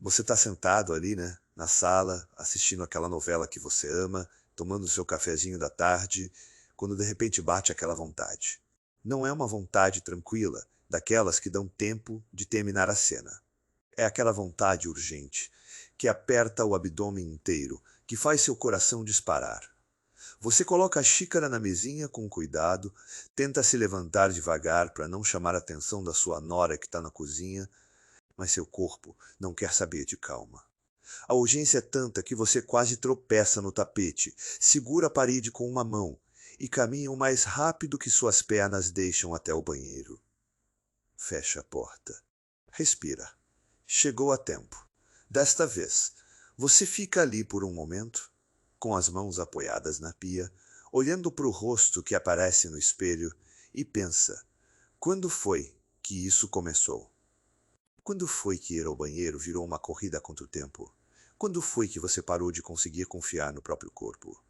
Você está sentado ali, né, na sala, assistindo aquela novela que você ama, tomando o seu cafezinho da tarde, quando de repente bate aquela vontade. Não é uma vontade tranquila, daquelas que dão tempo de terminar a cena. É aquela vontade urgente, que aperta o abdômen inteiro, que faz seu coração disparar. Você coloca a xícara na mesinha com cuidado, tenta se levantar devagar para não chamar a atenção da sua nora que está na cozinha, mas seu corpo não quer saber de calma. A urgência é tanta que você quase tropeça no tapete, segura a parede com uma mão e caminha o mais rápido que suas pernas deixam até o banheiro. Fecha a porta. Respira. Chegou a tempo. Desta vez, você fica ali por um momento, com as mãos apoiadas na pia, olhando para o rosto que aparece no espelho e pensa: quando foi que isso começou? Quando foi que ir ao banheiro virou uma corrida contra o tempo? Quando foi que você parou de conseguir confiar no próprio corpo?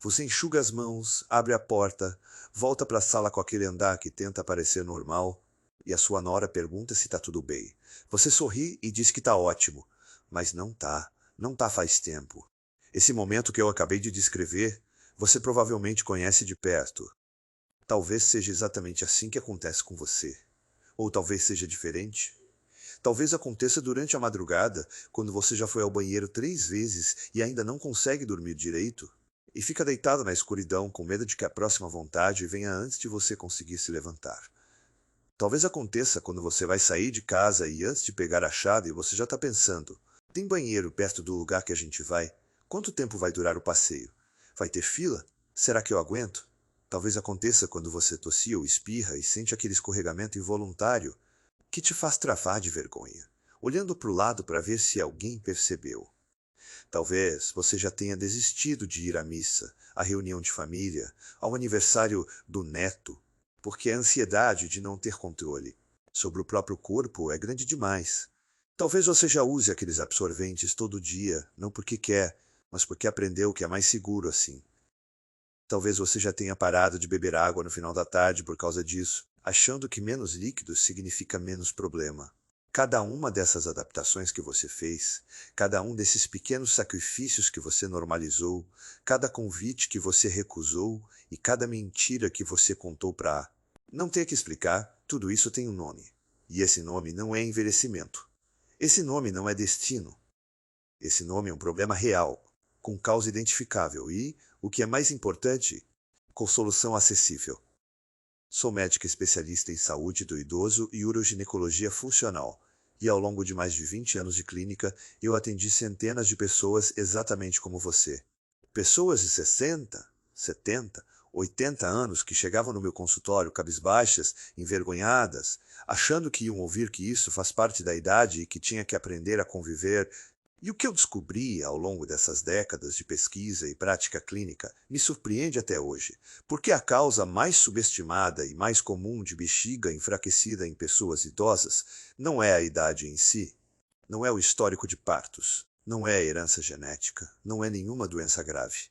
Você enxuga as mãos, abre a porta, volta para a sala com aquele andar que tenta parecer normal, e a sua nora pergunta se está tudo bem. Você sorri e diz que está ótimo, mas não tá, não tá faz tempo. Esse momento que eu acabei de descrever, você provavelmente conhece de perto. Talvez seja exatamente assim que acontece com você. Ou talvez seja diferente. Talvez aconteça durante a madrugada, quando você já foi ao banheiro 3 vezes e ainda não consegue dormir direito, e fica deitado na escuridão com medo de que a próxima vontade venha antes de você conseguir se levantar. Talvez aconteça quando você vai sair de casa e antes de pegar a chave você já está pensando: tem banheiro perto do lugar que a gente vai? Quanto tempo vai durar o passeio? Vai ter fila? Será que eu aguento? Talvez aconteça quando você tossia ou espirra e sente aquele escorregamento involuntário que te faz travar de vergonha, olhando para o lado para ver se alguém percebeu. Talvez você já tenha desistido de ir à missa, à reunião de família, ao aniversário do neto, porque a ansiedade de não ter controle sobre o próprio corpo é grande demais. Talvez você já use aqueles absorventes todo dia, não porque quer, mas porque aprendeu que é mais seguro assim. Talvez você já tenha parado de beber água no final da tarde por causa disso, achando que menos líquidos significa menos problema. Cada uma dessas adaptações que você fez, cada um desses pequenos sacrifícios que você normalizou, cada convite que você recusou e cada mentira que você contou para não ter que explicar, tudo isso tem um nome. E esse nome não é envelhecimento. Esse nome não é destino. Esse nome é um problema real, com causa identificável e, o que é mais importante, com solução acessível. Sou médica especialista em saúde do idoso e uroginecologia funcional, e ao longo de mais de 20 anos de clínica, eu atendi centenas de pessoas exatamente como você. Pessoas de 60, 70, 80 anos que chegavam no meu consultório cabisbaixas, envergonhadas, achando que iam ouvir que isso faz parte da idade e que tinha que aprender a conviver. E o que eu descobri ao longo dessas décadas de pesquisa e prática clínica me surpreende até hoje, porque a causa mais subestimada e mais comum de bexiga enfraquecida em pessoas idosas não é a idade em si, não é o histórico de partos, não é a herança genética, não é nenhuma doença grave.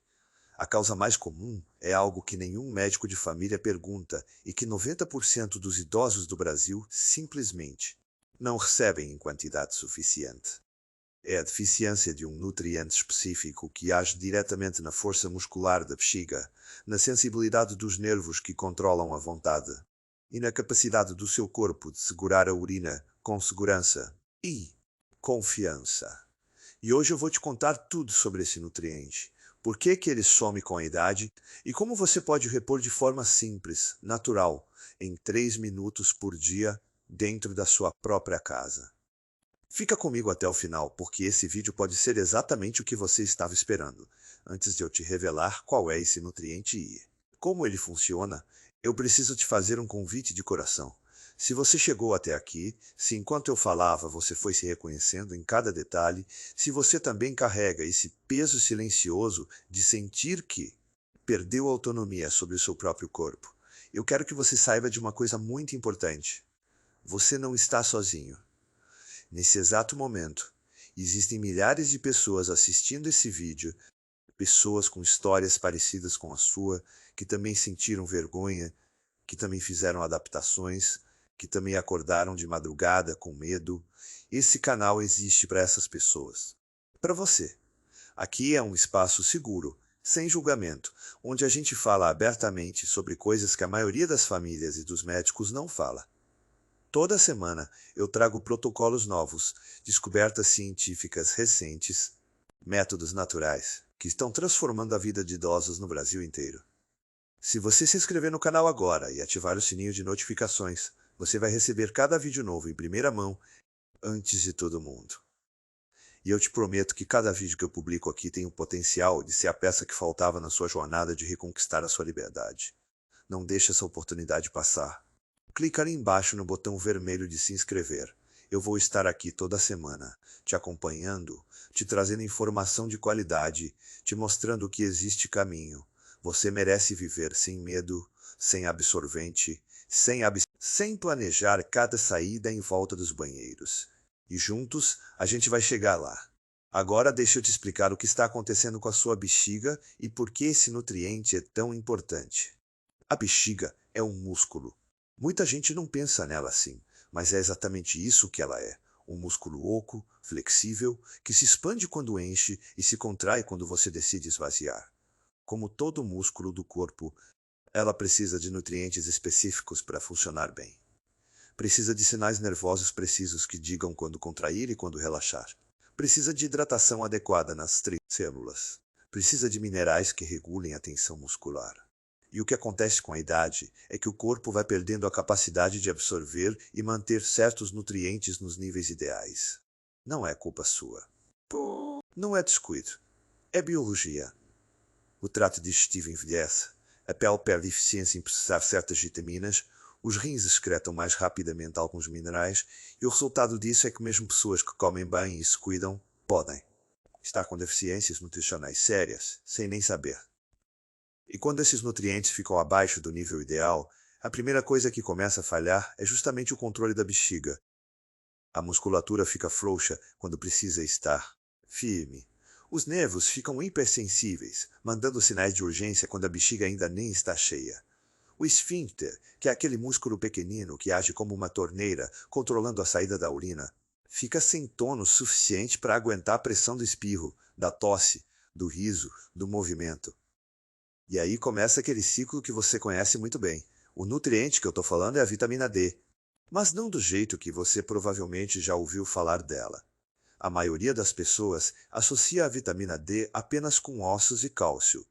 A causa mais comum é algo que nenhum médico de família pergunta e que 90% dos idosos do Brasil simplesmente não recebem em quantidade suficiente. É a deficiência de um nutriente específico que age diretamente na força muscular da bexiga, na sensibilidade dos nervos que controlam a vontade e na capacidade do seu corpo de segurar a urina com segurança e confiança. E hoje eu vou te contar tudo sobre esse nutriente, por que que ele some com a idade e como você pode repor de forma simples, natural, em 3 minutos por dia dentro da sua própria casa. Fica comigo até o final, porque esse vídeo pode ser exatamente o que você estava esperando, antes de eu te revelar qual é esse nutriente e como ele funciona. Eu preciso te fazer um convite de coração. Se você chegou até aqui, se enquanto eu falava você foi se reconhecendo em cada detalhe, se você também carrega esse peso silencioso de sentir que perdeu a autonomia sobre o seu próprio corpo, eu quero que você saiba de uma coisa muito importante. Você não está sozinho. Nesse exato momento, existem milhares de pessoas assistindo esse vídeo, pessoas com histórias parecidas com a sua, que também sentiram vergonha, que também fizeram adaptações, que também acordaram de madrugada com medo Esse canal existe para essas pessoas. Para você. Aqui é um espaço seguro, sem julgamento, onde a gente fala abertamente sobre coisas que a maioria das famílias e dos médicos não fala. Toda semana eu trago protocolos novos, descobertas científicas recentes, métodos naturais, que estão transformando a vida de idosos no Brasil inteiro. Se você se inscrever no canal agora e ativar o sininho de notificações, você vai receber cada vídeo novo em primeira mão, antes de todo mundo. E eu te prometo que cada vídeo que eu publico aqui tem o potencial de ser a peça que faltava na sua jornada de reconquistar a sua liberdade. Não deixe essa oportunidade passar. Clica ali embaixo no botão vermelho de se inscrever. Eu vou estar aqui toda semana, te acompanhando, te trazendo informação de qualidade, te mostrando que existe caminho. Você merece viver sem medo, sem absorvente, sem planejar cada saída em volta dos banheiros. E juntos a gente vai chegar lá. Agora deixa eu te explicar o que está acontecendo com a sua bexiga e por que esse nutriente é tão importante. A bexiga é um músculo. Muita gente não pensa nela assim, mas é exatamente isso que ela é. Um músculo oco, flexível, que se expande quando enche e se contrai quando você decide esvaziar. Como todo músculo do corpo, ela precisa de nutrientes específicos para funcionar bem. Precisa de sinais nervosos precisos que digam quando contrair e quando relaxar. Precisa de hidratação adequada nas células. Precisa de minerais que regulem a tensão muscular. E o que acontece com a idade é que o corpo vai perdendo a capacidade de absorver e manter certos nutrientes nos níveis ideais. Não é culpa sua. Não é descuido. É biologia. O trato digestivo envelhece, a pele perde eficiência em processar certas vitaminas, os rins excretam mais rapidamente alguns minerais e o resultado disso é que mesmo pessoas que comem bem e se cuidam podem estar com deficiências nutricionais sérias, sem nem saber. E quando esses nutrientes ficam abaixo do nível ideal, a primeira coisa que começa a falhar é justamente o controle da bexiga. A musculatura fica frouxa quando precisa estar firme. Os nervos ficam hipersensíveis, mandando sinais de urgência quando a bexiga ainda nem está cheia. O esfíncter, que é aquele músculo pequenino que age como uma torneira, controlando a saída da urina, fica sem tônus suficiente para aguentar a pressão do espirro, da tosse, do riso, do movimento. E aí começa aquele ciclo que você conhece muito bem. O nutriente que eu estou falando é a vitamina D, mas não do jeito que você provavelmente já ouviu falar dela. A maioria das pessoas associa a vitamina D apenas com ossos e cálcio.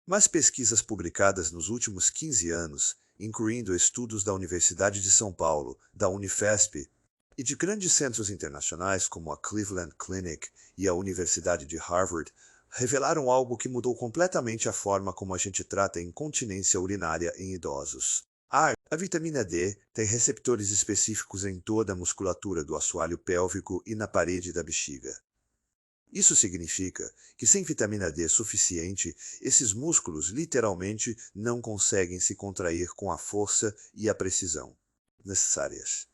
Mas pesquisas publicadas nos últimos 15 anos, incluindo estudos da Universidade de São Paulo, da Unifesp, e de grandes centros internacionais como a Cleveland Clinic e a Universidade de Harvard, revelaram algo que mudou completamente a forma como a gente trata a incontinência urinária em idosos. A vitamina D tem receptores específicos em toda a musculatura do assoalho pélvico e na parede da bexiga. Isso significa que sem vitamina D suficiente, esses músculos literalmente não conseguem se contrair com a força e a precisão necessárias.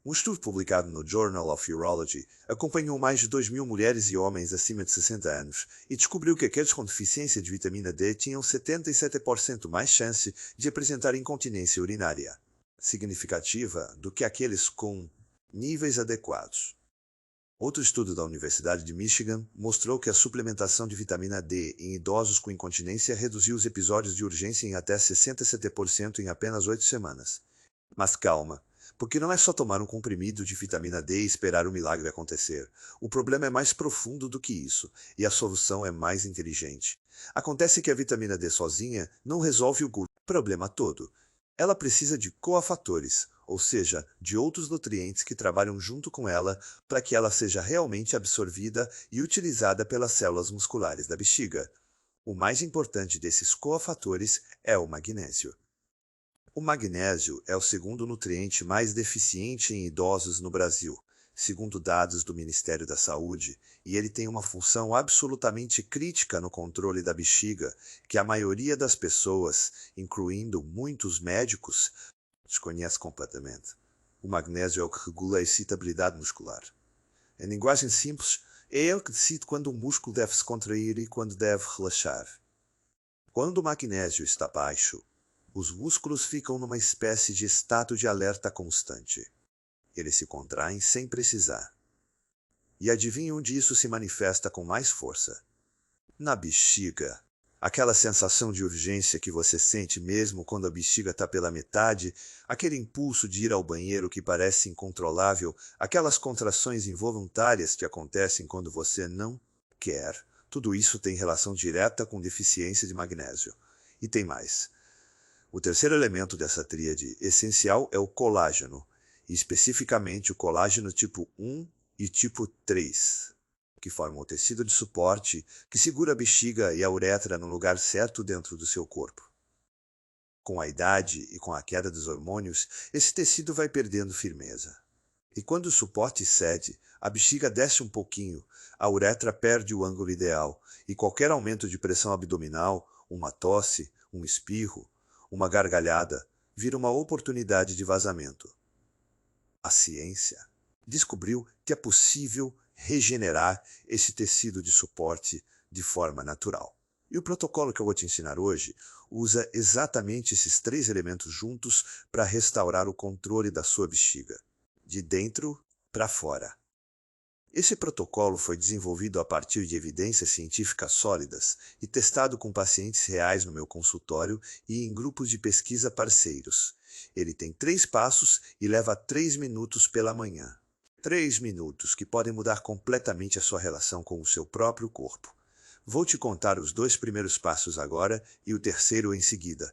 Um estudo publicado no Journal of Urology acompanhou mais de 2.000 mulheres e homens acima de 60 anos e descobriu que aqueles com deficiência de vitamina D tinham 77% mais chance de apresentar incontinência urinária, significativa do que aqueles com níveis adequados. Outro estudo da Universidade de Michigan mostrou que a suplementação de vitamina D em idosos com incontinência reduziu os episódios de urgência em até 67% em apenas 8 semanas. Mas calma, porque não é só tomar um comprimido de vitamina D e esperar o milagre acontecer. O problema é mais profundo do que isso, e a solução é mais inteligente. Acontece que a vitamina D sozinha não resolve o problema todo. Ela precisa de cofatores, ou seja, de outros nutrientes que trabalham junto com ela para que ela seja realmente absorvida e utilizada pelas células musculares da bexiga. O mais importante desses cofatores é o magnésio. O magnésio é o segundo nutriente mais deficiente em idosos no Brasil, segundo dados do Ministério da Saúde, e ele tem uma função absolutamente crítica no controle da bexiga, que a maioria das pessoas, incluindo muitos médicos, desconhece completamente. O magnésio é o que regula a excitabilidade muscular. Em linguagem simples, é ele que decide quando o músculo deve se contrair e quando deve relaxar. Quando o magnésio está baixo, os músculos ficam numa espécie de estado de alerta constante. Eles se contraem sem precisar. E adivinhe onde isso se manifesta com mais força? Na bexiga. Aquela sensação de urgência que você sente mesmo quando a bexiga está pela metade, aquele impulso de ir ao banheiro que parece incontrolável, aquelas contrações involuntárias que acontecem quando você não quer. Tudo isso tem relação direta com deficiência de magnésio. E tem mais. O terceiro elemento dessa tríade essencial é o colágeno, e especificamente o colágeno tipo 1 e tipo 3. Que formam o tecido de suporte que segura a bexiga e a uretra no lugar certo dentro do seu corpo. Com a idade e com a queda dos hormônios, esse tecido vai perdendo firmeza. E quando o suporte cede, a bexiga desce um pouquinho, a uretra perde o ângulo ideal, e qualquer aumento de pressão abdominal, uma tosse, um espirro, uma gargalhada, vira uma oportunidade de vazamento. A ciência descobriu que é possível regenerar esse tecido de suporte de forma natural. E o protocolo que eu vou te ensinar hoje usa exatamente esses três elementos juntos para restaurar o controle da sua bexiga, de dentro para fora. Esse protocolo foi desenvolvido a partir de evidências científicas sólidas e testado com pacientes reais no meu consultório e em grupos de pesquisa parceiros. Ele tem 3 passos e leva 3 minutos pela manhã. 3 minutos que podem mudar completamente a sua relação com o seu próprio corpo. Vou te contar os 2 primeiros passos agora e o terceiro em seguida.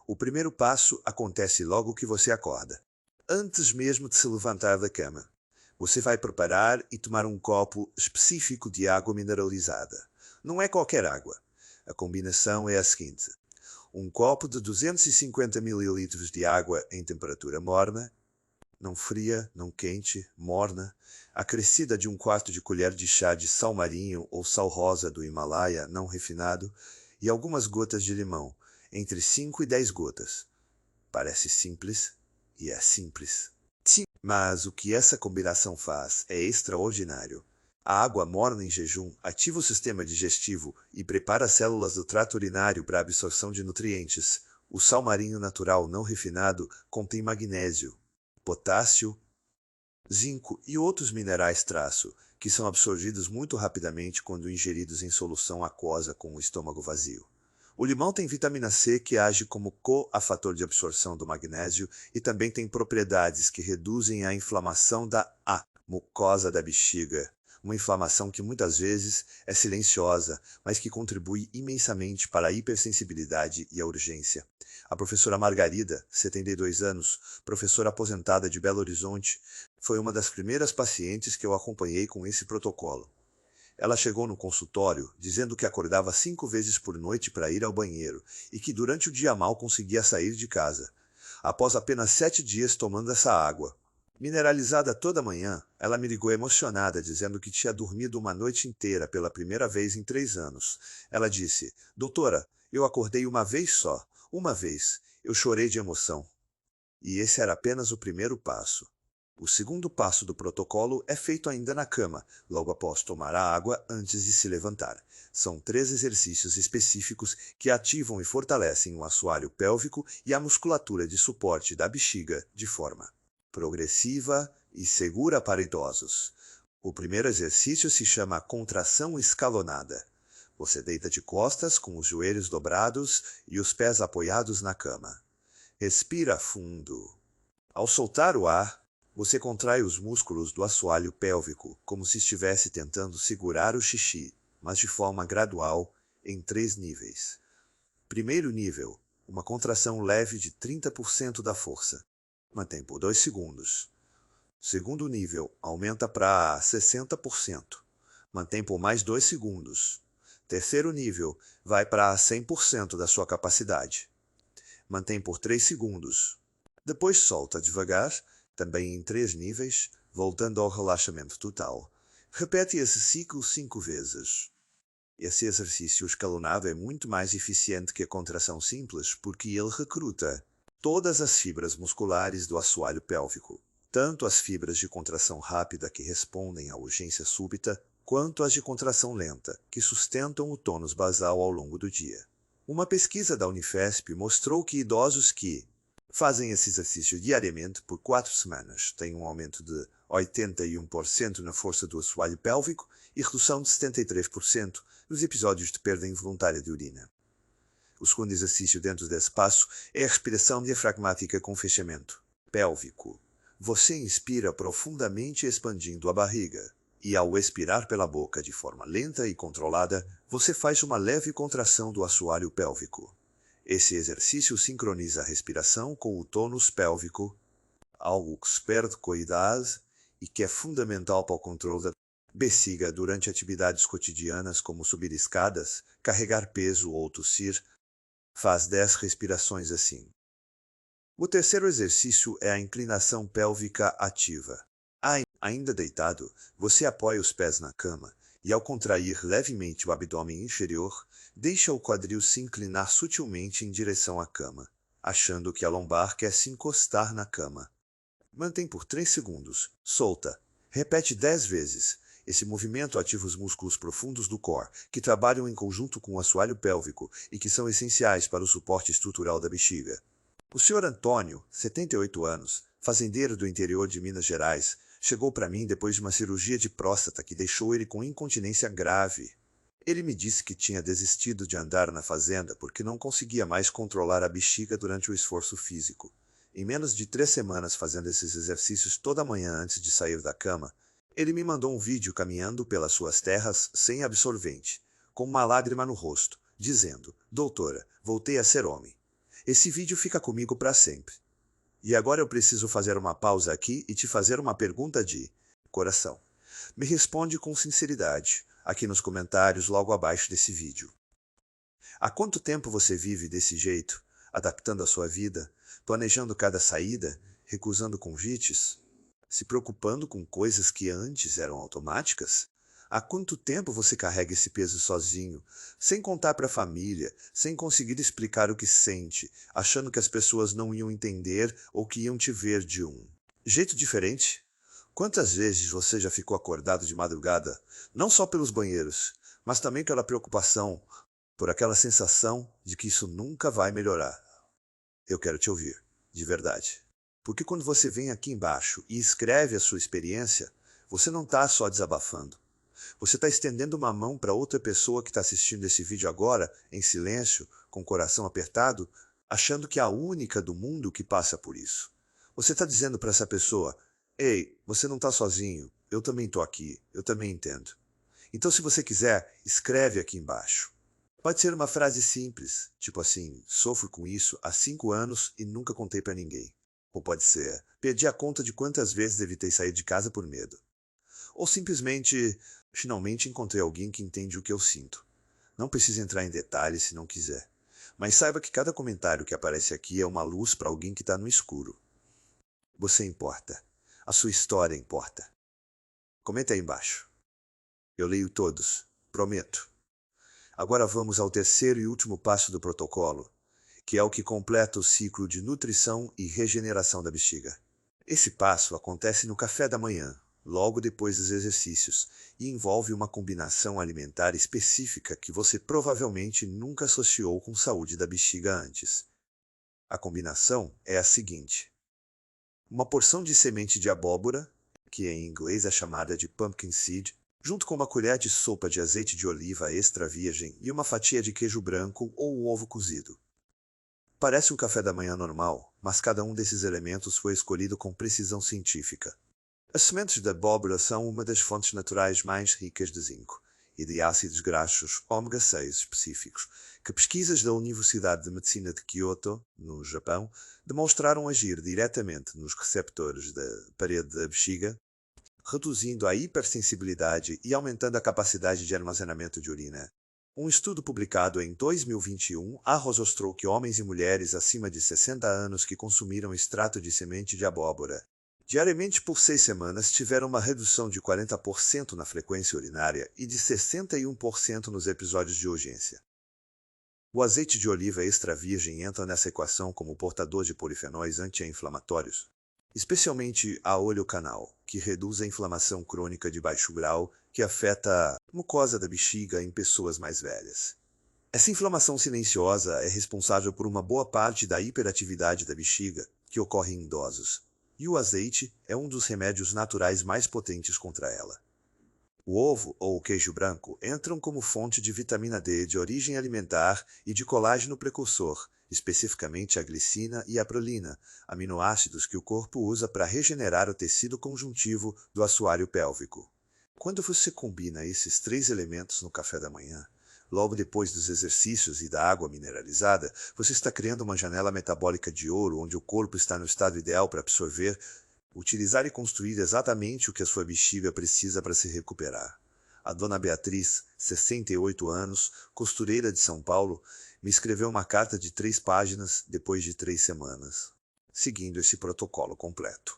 O primeiro passo acontece logo que você acorda, antes mesmo de se levantar da cama. Você vai preparar e tomar um copo específico de água mineralizada. Não é qualquer água. A combinação é a seguinte: um copo de 250 ml de água em temperatura morna, não fria, não quente, morna, acrescida de 1/4 de colher de chá de sal marinho ou sal rosa do Himalaia não refinado e algumas gotas de limão, entre 5 e 10 gotas. Parece simples, e é simples. Mas o que essa combinação faz é extraordinário. A água morna em jejum ativa o sistema digestivo e prepara as células do trato urinário para a absorção de nutrientes. O sal marinho natural não refinado contém magnésio, potássio, zinco e outros minerais traço, que são absorvidos muito rapidamente quando ingeridos em solução aquosa com o estômago vazio. O limão tem vitamina C que age como coafator de absorção do magnésio e também tem propriedades que reduzem a inflamação da mucosa da bexiga. Uma inflamação que muitas vezes é silenciosa, mas que contribui imensamente para a hipersensibilidade e a urgência. A professora Margarida, 72 anos, professora aposentada de Belo Horizonte, foi uma das primeiras pacientes que eu acompanhei com esse protocolo. Ela chegou no consultório dizendo que acordava 5 vezes por noite para ir ao banheiro e que durante o dia mal conseguia sair de casa. Após apenas 7 dias tomando essa água mineralizada toda manhã, ela me ligou emocionada dizendo que tinha dormido uma noite inteira pela primeira vez em 3 anos. Ela disse: "Doutora, eu acordei uma vez só. Uma vez. Eu chorei de emoção." E esse era apenas o primeiro passo. O segundo passo do protocolo é feito ainda na cama, logo após tomar a água antes de se levantar. São 3 exercícios específicos que ativam e fortalecem o assoalho pélvico e a musculatura de suporte da bexiga de forma progressiva e segura para idosos. O primeiro exercício se chama contração escalonada. Você deita de costas com os joelhos dobrados e os pés apoiados na cama. Respira fundo. Ao soltar o ar, você contrai os músculos do assoalho pélvico, como se estivesse tentando segurar o xixi, mas de forma gradual, em 3 níveis. Primeiro nível, uma contração leve de 30% da força. Mantém por 2 segundos. Segundo nível, aumenta para 60%. Mantém por mais 2 segundos. Terceiro nível, vai para 100% da sua capacidade. Mantém por 3 segundos. Depois solta devagar, também em 3 níveis, voltando ao relaxamento total. Repete esse ciclo 5 vezes. Esse exercício escalonado é muito mais eficiente que a contração simples porque ele recruta todas as fibras musculares do assoalho pélvico, tanto as fibras de contração rápida que respondem à urgência súbita, quanto as de contração lenta, que sustentam o tônus basal ao longo do dia. Uma pesquisa da Unifesp mostrou que idosos que fazem esse exercício diariamente por 4 semanas têm um aumento de 81% na força do assoalho pélvico e redução de 73% nos episódios de perda involuntária de urina. O segundo exercício dentro desse passo é a respiração diafragmática com fechamento pélvico. Você inspira profundamente expandindo a barriga, e ao expirar pela boca de forma lenta e controlada, você faz uma leve contração do assoalho pélvico. Esse exercício sincroniza a respiração com o tônus pélvico, algo que se perde com a idade e que é fundamental para o controle da bexiga durante atividades cotidianas como subir escadas, carregar peso ou tossir. Faz 10 respirações assim. O terceiro exercício é a inclinação pélvica ativa. Ainda deitado, você apoia os pés na cama e, ao contrair levemente o abdômen inferior, deixa o quadril se inclinar sutilmente em direção à cama, achando que a lombar quer se encostar na cama. Mantém por 3 segundos. Solta. Repete 10 vezes. Esse movimento ativa os músculos profundos do core, que trabalham em conjunto com o assoalho pélvico e que são essenciais para o suporte estrutural da bexiga. O Sr. Antônio, 78 anos, fazendeiro do interior de Minas Gerais, chegou para mim depois de uma cirurgia de próstata que deixou ele com incontinência grave. Ele me disse que tinha desistido de andar na fazenda porque não conseguia mais controlar a bexiga durante o esforço físico. Em menos de 3 semanas fazendo esses exercícios toda manhã antes de sair da cama, ele me mandou um vídeo caminhando pelas suas terras sem absorvente, com uma lágrima no rosto, dizendo: "Doutora, voltei a ser homem." Esse vídeo fica comigo para sempre. E agora eu preciso fazer uma pausa aqui e te fazer uma pergunta de coração. Me responde com sinceridade, aqui nos comentários logo abaixo desse vídeo. Há quanto tempo você vive desse jeito, adaptando a sua vida, planejando cada saída, recusando convites, se preocupando com coisas que antes eram automáticas? Há quanto tempo você carrega esse peso sozinho, sem contar para a família, sem conseguir explicar o que sente, achando que as pessoas não iam entender ou que iam te ver de um jeito diferente? Quantas vezes você já ficou acordado de madrugada, não só pelos banheiros, mas também pela preocupação, por aquela sensação de que isso nunca vai melhorar? Eu quero te ouvir, de verdade. Porque quando você vem aqui embaixo e escreve a sua experiência, você não está só desabafando. Você está estendendo uma mão para outra pessoa que está assistindo esse vídeo agora, em silêncio, com o coração apertado, achando que é a única do mundo que passa por isso. Você está dizendo para essa pessoa: "Ei, você não está sozinho, eu também estou aqui, eu também entendo." Então, se você quiser, escreve aqui embaixo. Pode ser uma frase simples, tipo assim: "Sofro com isso há 5 anos e nunca contei para ninguém." Ou pode ser: "Perdi a conta de quantas vezes evitei sair de casa por medo." Ou simplesmente: "Finalmente encontrei alguém que entende o que eu sinto." Não precisa entrar em detalhes se não quiser. Mas saiba que cada comentário que aparece aqui é uma luz para alguém que está no escuro. Você importa. A sua história importa. Comenta aí embaixo. Eu leio todos, prometo. Agora vamos ao terceiro e último passo do protocolo, que é o que completa o ciclo de nutrição e regeneração da bexiga. Esse passo acontece no café da manhã, logo depois dos exercícios, e envolve uma combinação alimentar específica que você provavelmente nunca associou com saúde da bexiga antes. A combinação é a seguinte: uma porção de semente de abóbora, que em inglês é chamada de pumpkin seed, junto com uma colher de sopa de azeite de oliva extra virgem e uma fatia de queijo branco ou um ovo cozido. Parece um café da manhã normal, mas cada um desses elementos foi escolhido com precisão científica. As sementes de abóbora são uma das fontes naturais mais ricas de zinco e de ácidos graxos ômega 6 específicos, que pesquisas da Universidade de Medicina de Kyoto, no Japão, demonstraram agir diretamente nos receptores da parede da bexiga, reduzindo a hipersensibilidade e aumentando a capacidade de armazenamento de urina. Um estudo publicado em 2021 mostrou que homens e mulheres acima de 60 anos que consumiram extrato de semente de abóbora diariamente por 6 semanas tiveram uma redução de 40% na frequência urinária e de 61% nos episódios de urgência. O azeite de oliva extra virgem entra nessa equação como portador de polifenóis anti-inflamatórios, especialmente a oleocanal, que reduz a inflamação crônica de baixo grau que afeta a mucosa da bexiga em pessoas mais velhas. Essa inflamação silenciosa é responsável por uma boa parte da hiperatividade da bexiga que ocorre em idosos. e o azeite é um dos remédios naturais mais potentes contra ela. O ovo ou o queijo branco entram como fonte de vitamina D de origem alimentar e de colágeno precursor, especificamente a glicina e a prolina, aminoácidos que o corpo usa para regenerar o tecido conjuntivo do assoalho pélvico. Quando você combina esses três elementos no café da manhã, logo depois dos exercícios e da água mineralizada, você está criando uma janela metabólica de ouro onde o corpo está no estado ideal para absorver, utilizar e construir exatamente o que a sua bexiga precisa para se recuperar. A dona Beatriz, 68 anos, costureira de São Paulo, me escreveu uma carta de 3 páginas depois de 3 semanas, seguindo esse protocolo completo.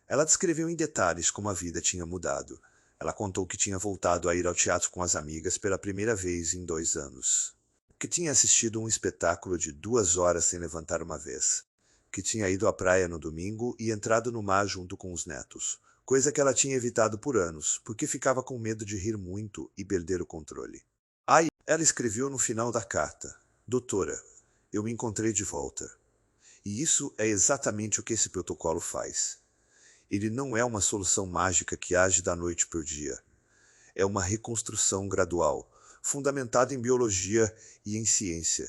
Ela descreveu em detalhes como a vida tinha mudado. Ela contou que tinha voltado a ir ao teatro com as amigas pela primeira vez em 2 anos. Que tinha assistido um espetáculo de 2 horas sem levantar uma vez. Que tinha ido à praia no domingo e entrado no mar junto com os netos. Coisa que ela tinha evitado por anos, porque ficava com medo de rir muito e perder o controle. Aí, ela escreveu no final da carta: Doutora, eu me encontrei de volta. E isso é exatamente o que esse protocolo faz. Ele não é uma solução mágica que age da noite para o dia. É uma reconstrução gradual, fundamentada em biologia e em ciência,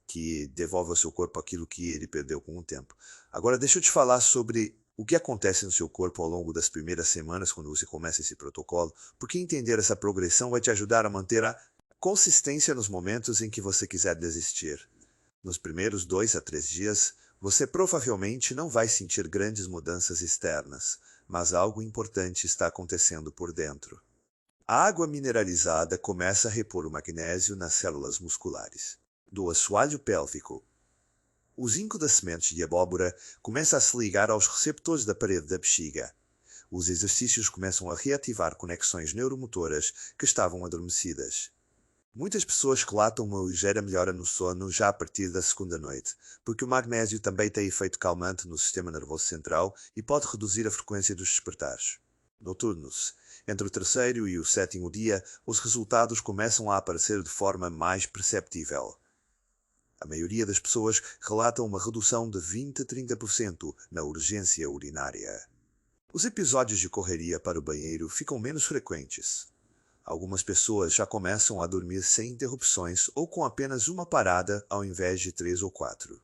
que devolve ao seu corpo aquilo que ele perdeu com o tempo. Agora, deixa eu te falar sobre o que acontece no seu corpo ao longo das primeiras semanas quando você começa esse protocolo, porque entender essa progressão vai te ajudar a manter a consistência nos momentos em que você quiser desistir. Nos primeiros 2 a 3 dias, você provavelmente não vai sentir grandes mudanças externas, mas algo importante está acontecendo por dentro. A água mineralizada começa a repor o magnésio nas células musculares do assoalho pélvico. O zinco das sementes de abóbora começa a se ligar aos receptores da parede da bexiga. Os exercícios começam a reativar conexões neuromotoras que estavam adormecidas. Muitas pessoas relatam uma ligeira melhora no sono já a partir da segunda noite, porque o magnésio também tem efeito calmante no sistema nervoso central e pode reduzir a frequência dos despertares noturnos. Entre o terceiro e o sétimo dia, os resultados começam a aparecer de forma mais perceptível. A maioria das pessoas relata uma redução de 20 a 30% na urgência urinária. Os episódios de correria para o banheiro ficam menos frequentes. Algumas pessoas já começam a dormir sem interrupções ou com apenas uma parada ao invés de 3 ou 4.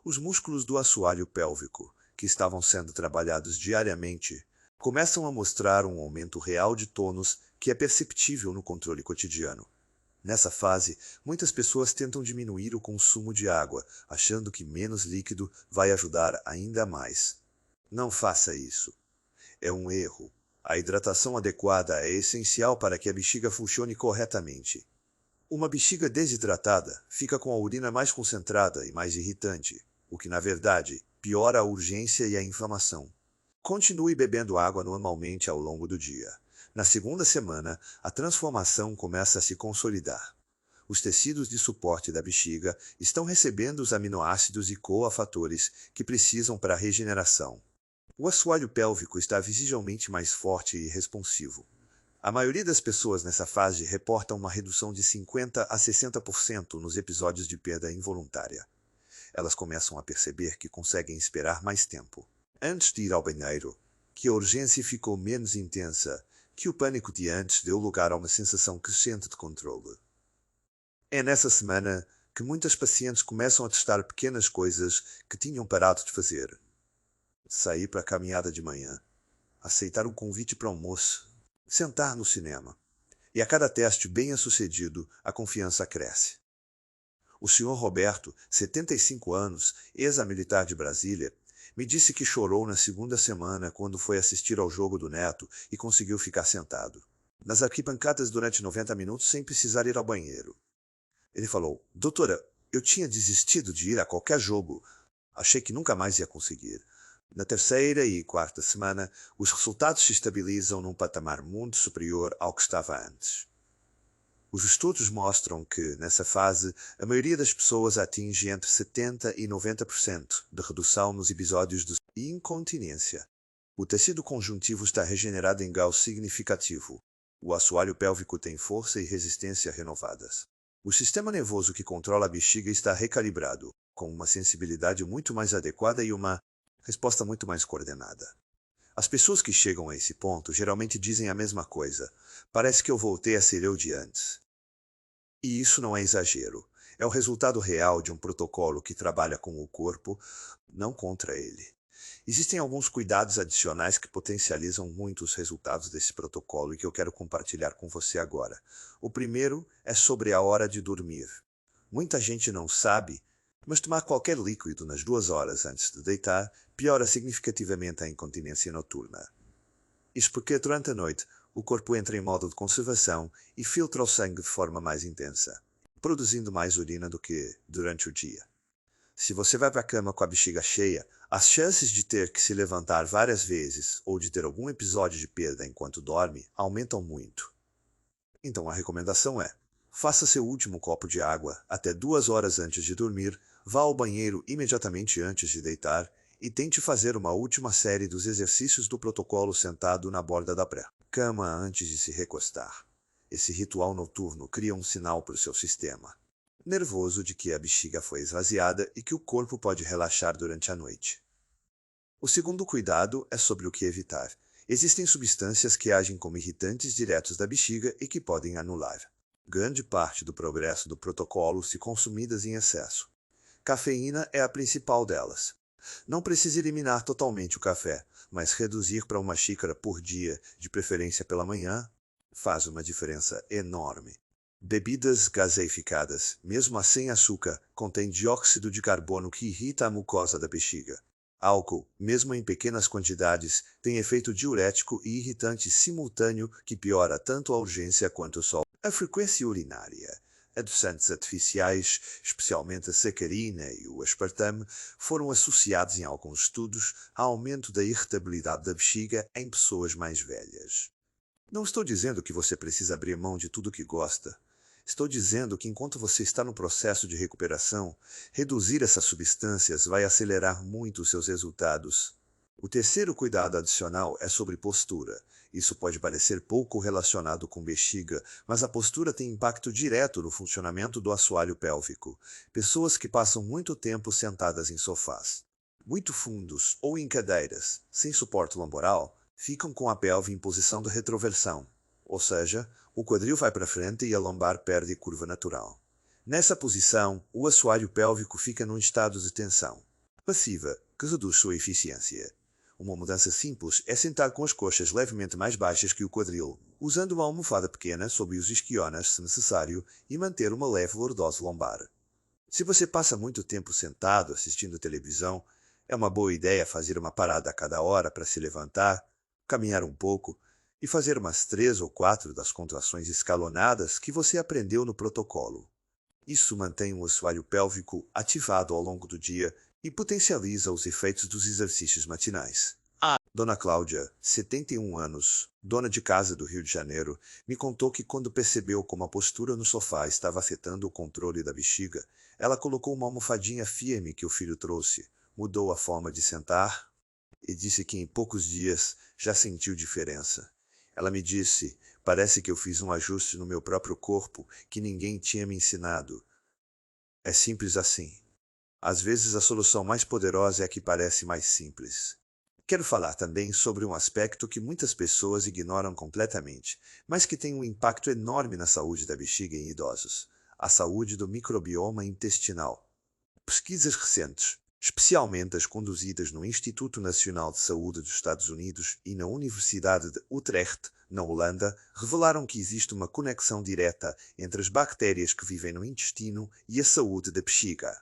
Os músculos do assoalho pélvico, que estavam sendo trabalhados diariamente, começam a mostrar um aumento real de tônus que é perceptível no controle cotidiano. Nessa fase, muitas pessoas tentam diminuir o consumo de água, achando que menos líquido vai ajudar ainda mais. Não faça isso. É um erro. A hidratação adequada é essencial para que a bexiga funcione corretamente. Uma bexiga desidratada fica com a urina mais concentrada e mais irritante, o que, na verdade, piora a urgência e a inflamação. Continue bebendo água normalmente ao longo do dia. Na segunda semana, a transformação começa a se consolidar. Os tecidos de suporte da bexiga estão recebendo os aminoácidos e coafatores que precisam para a regeneração. O assoalho pélvico está visivelmente mais forte e responsivo. A maioria das pessoas nessa fase reporta uma redução de 50 a 60% nos episódios de perda involuntária. Elas começam a perceber que conseguem esperar mais tempo antes de ir ao banheiro, que a urgência ficou menos intensa, que o pânico de antes deu lugar a uma sensação crescente de controle. É nessa semana que muitas pacientes começam a testar pequenas coisas que tinham parado de fazer. Sair para a caminhada de manhã, aceitar um convite para almoço, sentar no cinema. E a cada teste bem-sucedido, a confiança cresce. O Sr. Roberto, 75 anos, ex-militar de Brasília, me disse que chorou na segunda semana quando foi assistir ao jogo do neto e conseguiu ficar sentado nas arquibancadas durante 90 minutos sem precisar ir ao banheiro. Ele falou: Doutora, eu tinha desistido de ir a qualquer jogo. Achei que nunca mais ia conseguir. Na terceira e quarta semana, os resultados se estabilizam num patamar muito superior ao que estava antes. Os estudos mostram que, nessa fase, a maioria das pessoas atinge entre 70% e 90% de redução nos episódios de incontinência. O tecido conjuntivo está regenerado em grau significativo. O assoalho pélvico tem força e resistência renovadas. O sistema nervoso que controla a bexiga está recalibrado, com uma sensibilidade muito mais adequada e uma Resposta muito mais coordenada. As pessoas que chegam a esse ponto geralmente dizem a mesma coisa. Parece que eu voltei a ser eu de antes. E isso não é exagero. É o resultado real de um protocolo que trabalha com o corpo, não contra ele. Existem alguns cuidados adicionais que potencializam muito os resultados desse protocolo e que eu quero compartilhar com você agora. O primeiro é sobre a hora de dormir. Muita gente não sabe, mas tomar qualquer líquido nas 2 horas antes de deitar piora significativamente a incontinência noturna. Isso porque durante a noite o corpo entra em modo de conservação e filtra o sangue de forma mais intensa, produzindo mais urina do que durante o dia. Se você vai para a cama com a bexiga cheia, as chances de ter que se levantar várias vezes ou de ter algum episódio de perda enquanto dorme aumentam muito. Então a recomendação é: faça seu último copo de água até 2 horas antes de dormir, vá ao banheiro imediatamente antes de deitar e tente fazer uma última série dos exercícios do protocolo sentado na borda da cama antes de se recostar. Esse ritual noturno cria um sinal para o seu sistema nervoso de que a bexiga foi esvaziada e que o corpo pode relaxar durante a noite. O segundo cuidado é sobre o que evitar. Existem substâncias que agem como irritantes diretos da bexiga e que podem anular grande parte do progresso do protocolo se consumidas em excesso. Cafeína é a principal delas. Não precisa eliminar totalmente o café, mas reduzir para uma xícara por dia, de preferência pela manhã, faz uma diferença enorme. Bebidas gaseificadas, mesmo as sem açúcar, contêm dióxido de carbono que irrita a mucosa da bexiga. Álcool, mesmo em pequenas quantidades, tem efeito diurético e irritante simultâneo que piora tanto a urgência quanto o sol. A frequência urinária. Adoçantes artificiais, especialmente a sacarina e o aspartame, foram associados em alguns estudos a aumento da irritabilidade da bexiga em pessoas mais velhas. Não estou dizendo que você precisa abrir mão de tudo que gosta. Estou dizendo que enquanto você está no processo de recuperação, reduzir essas substâncias vai acelerar muito os seus resultados. O terceiro cuidado adicional é sobre postura. Isso pode parecer pouco relacionado com bexiga, mas a postura tem impacto direto no funcionamento do assoalho pélvico. Pessoas que passam muito tempo sentadas em sofás, muito fundos ou em cadeiras, sem suporte lomboral, ficam com a pelve em posição de retroversão, ou seja, o quadril vai para frente e a lombar perde curva natural. Nessa posição, o assoalho pélvico fica num estado de tensão passiva, que reduz sua eficiência. Uma mudança simples é sentar com as coxas levemente mais baixas que o quadril, usando uma almofada pequena sob os isquionas se necessário e manter uma leve lordose lombar. Se você passa muito tempo sentado assistindo televisão, é uma boa ideia fazer uma parada a cada hora para se levantar, caminhar um pouco e fazer umas 3 ou 4 das contrações escalonadas que você aprendeu no protocolo. Isso mantém o assoalho pélvico ativado ao longo do dia e potencializa os efeitos dos exercícios matinais. Dona Cláudia, 71 anos, dona de casa do Rio de Janeiro, me contou que quando percebeu como a postura no sofá estava afetando o controle da bexiga, ela colocou uma almofadinha firme que o filho trouxe, mudou a forma de sentar e disse que em poucos dias já sentiu diferença. Ela me disse: parece que eu fiz um ajuste no meu próprio corpo que ninguém tinha me ensinado. É simples assim. Às vezes a solução mais poderosa é a que parece mais simples. Quero falar também sobre um aspecto que muitas pessoas ignoram completamente, mas que tem um impacto enorme na saúde da bexiga em idosos: a saúde do microbioma intestinal. Pesquisas recentes, especialmente as conduzidas no Instituto Nacional de Saúde dos Estados Unidos e na Universidade de Utrecht, na Holanda, revelaram que existe uma conexão direta entre as bactérias que vivem no intestino e a saúde da bexiga.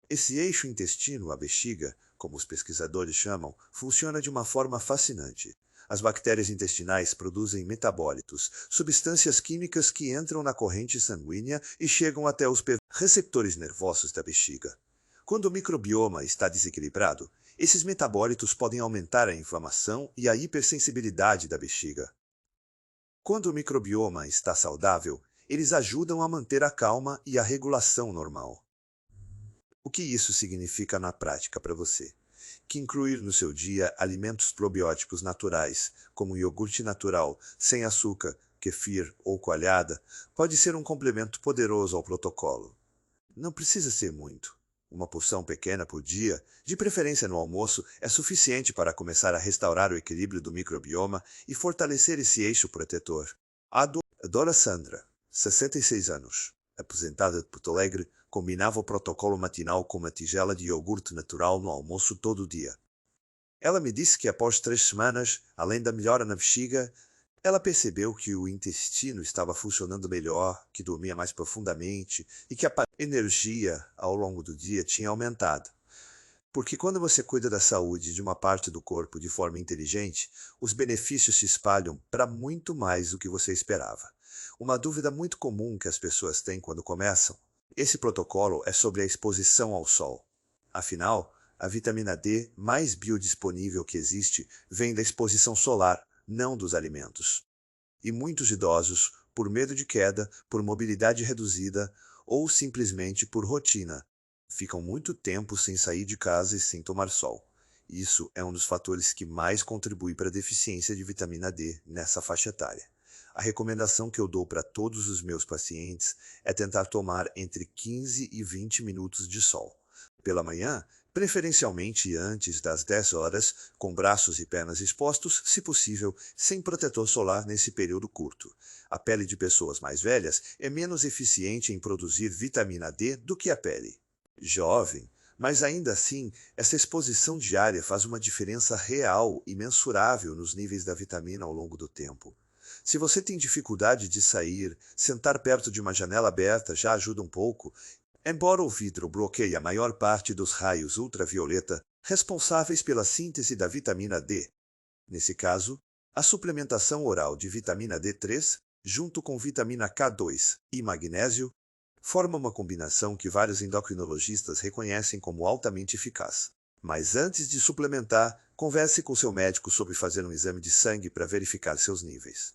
Esse eixo intestino, a bexiga, como os pesquisadores chamam, funciona de uma forma fascinante. As bactérias intestinais produzem metabólitos, substâncias químicas que entram na corrente sanguínea e chegam até os receptores nervosos da bexiga. Quando o microbioma está desequilibrado, esses metabólitos podem aumentar a inflamação e a hipersensibilidade da bexiga. Quando o microbioma está saudável, eles ajudam a manter a calma e a regulação normal. O que isso significa na prática para você? Que incluir no seu dia alimentos probióticos naturais, como iogurte natural, sem açúcar, kefir ou coalhada, pode ser um complemento poderoso ao protocolo. Não precisa ser muito. Uma porção pequena por dia, de preferência no almoço, é suficiente para começar a restaurar o equilíbrio do microbioma e fortalecer esse eixo protetor. A Dora Sandra, 66 anos, aposentada de Porto Alegre, combinava o protocolo matinal com uma tigela de iogurte natural no almoço todo dia. Ela me disse que após 3 semanas, além da melhora na bexiga, ela percebeu que o intestino estava funcionando melhor, que dormia mais profundamente e que a energia ao longo do dia tinha aumentado. Porque quando você cuida da saúde de uma parte do corpo de forma inteligente, os benefícios se espalham para muito mais do que você esperava. Uma dúvida muito comum que as pessoas têm quando começam: esse protocolo é sobre a exposição ao sol. Afinal, a vitamina D mais biodisponível que existe vem da exposição solar, não dos alimentos. E muitos idosos, por medo de queda, por mobilidade reduzida ou simplesmente por rotina, ficam muito tempo sem sair de casa e sem tomar sol. Isso é um dos fatores que mais contribui para a deficiência de vitamina D nessa faixa etária. A recomendação que eu dou para todos os meus pacientes é tentar tomar entre 15 e 20 minutos de sol. Pela manhã, preferencialmente antes das 10 horas, com braços e pernas expostos, se possível, sem protetor solar nesse período curto. A pele de pessoas mais velhas é menos eficiente em produzir vitamina D do que a pele jovem, mas ainda assim, essa exposição diária faz uma diferença real e mensurável nos níveis da vitamina ao longo do tempo. Se você tem dificuldade de sair, sentar perto de uma janela aberta já ajuda um pouco. Embora o vidro bloqueie a maior parte dos raios ultravioleta responsáveis pela síntese da vitamina D. Nesse caso, a suplementação oral de vitamina D3, junto com vitamina K2 e magnésio, forma uma combinação que vários endocrinologistas reconhecem como altamente eficaz. Mas antes de suplementar, converse com seu médico sobre fazer um exame de sangue para verificar seus níveis.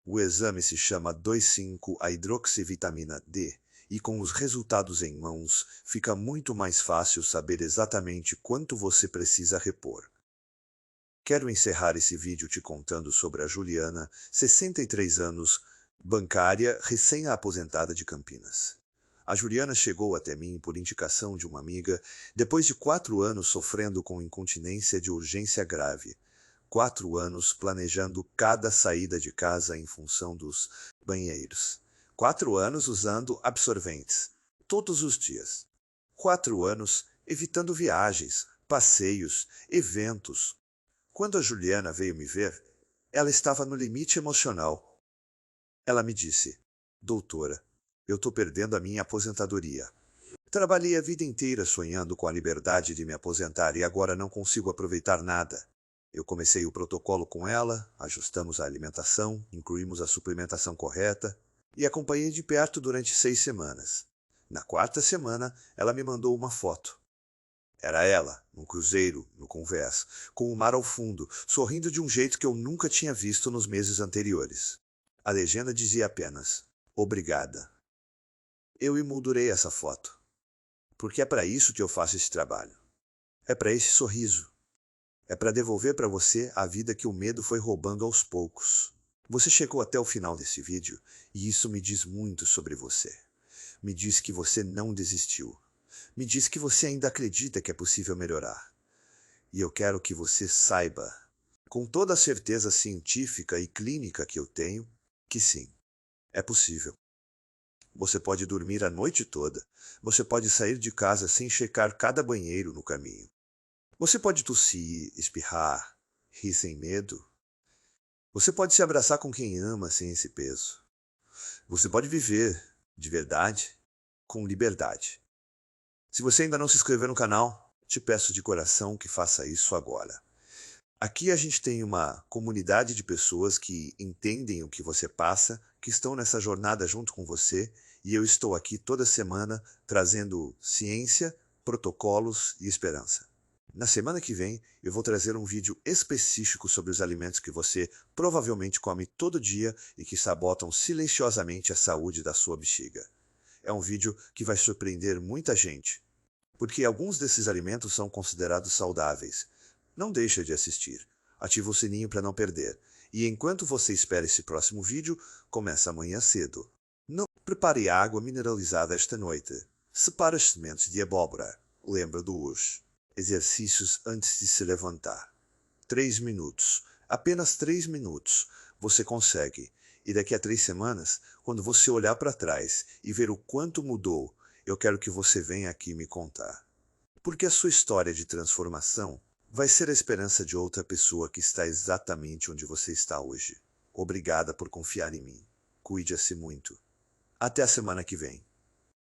O exame se chama 2,5-a-hidroxivitamina D. E com os resultados em mãos, fica muito mais fácil saber exatamente quanto você precisa repor. Quero encerrar esse vídeo te contando sobre a Juliana, 63 anos, bancária recém-aposentada de Campinas. A Juliana chegou até mim por indicação de uma amiga, depois de 4 anos sofrendo com incontinência de urgência grave. 4 anos planejando cada saída de casa em função dos banheiros. 4 anos usando absorventes, todos os dias. 4 anos evitando viagens, passeios, eventos. Quando a Juliana veio me ver, ela estava no limite emocional. Ela me disse: doutora, eu estou perdendo a minha aposentadoria. Trabalhei a vida inteira sonhando com a liberdade de me aposentar e agora não consigo aproveitar nada. Eu comecei o protocolo com ela, ajustamos a alimentação, incluímos a suplementação correta, e acompanhei de perto durante 6 semanas. Na 4ª semana, ela me mandou uma foto. Era ela, num cruzeiro, no Convés, com o mar ao fundo, sorrindo de um jeito que eu nunca tinha visto nos meses anteriores. A legenda dizia apenas: obrigada. Eu emoldurei essa foto, porque é para isso que eu faço esse trabalho. É para esse sorriso. É para devolver para você a vida que o medo foi roubando aos poucos. Você chegou até o final desse vídeo e isso me diz muito sobre você. Me diz que você não desistiu. Me diz que você ainda acredita que é possível melhorar. E eu quero que você saiba, com toda a certeza científica e clínica que eu tenho, que sim, é possível. Você pode dormir a noite toda. Você pode sair de casa sem checar cada banheiro no caminho. Você pode tossir, espirrar, rir sem medo. Você pode se abraçar com quem ama sem esse peso. Você pode viver, de verdade, com liberdade. Se você ainda não se inscreveu no canal, te peço de coração que faça isso agora. Aqui a gente tem uma comunidade de pessoas que entendem o que você passa, que estão nessa jornada junto com você, e eu estou aqui toda semana trazendo ciência, protocolos e esperança. Na semana que vem, eu vou trazer um vídeo específico sobre os alimentos que você provavelmente come todo dia e que sabotam silenciosamente a saúde da sua bexiga. É um vídeo que vai surpreender muita gente, porque alguns desses alimentos são considerados saudáveis. Não deixa de assistir. Ativa o sininho para não perder. E enquanto você espera esse próximo vídeo, começa amanhã cedo. Não prepare água mineralizada esta noite. Separe as sementes de abóbora. Lembra do hoje. Exercícios antes de se levantar. 3 minutos. Apenas 3 minutos. Você consegue. E daqui a 3 semanas, quando você olhar para trás e ver o quanto mudou, eu quero que você venha aqui me contar. Porque a sua história de transformação vai ser a esperança de outra pessoa que está exatamente onde você está hoje. Obrigada por confiar em mim. Cuide-se muito. Até a semana que vem.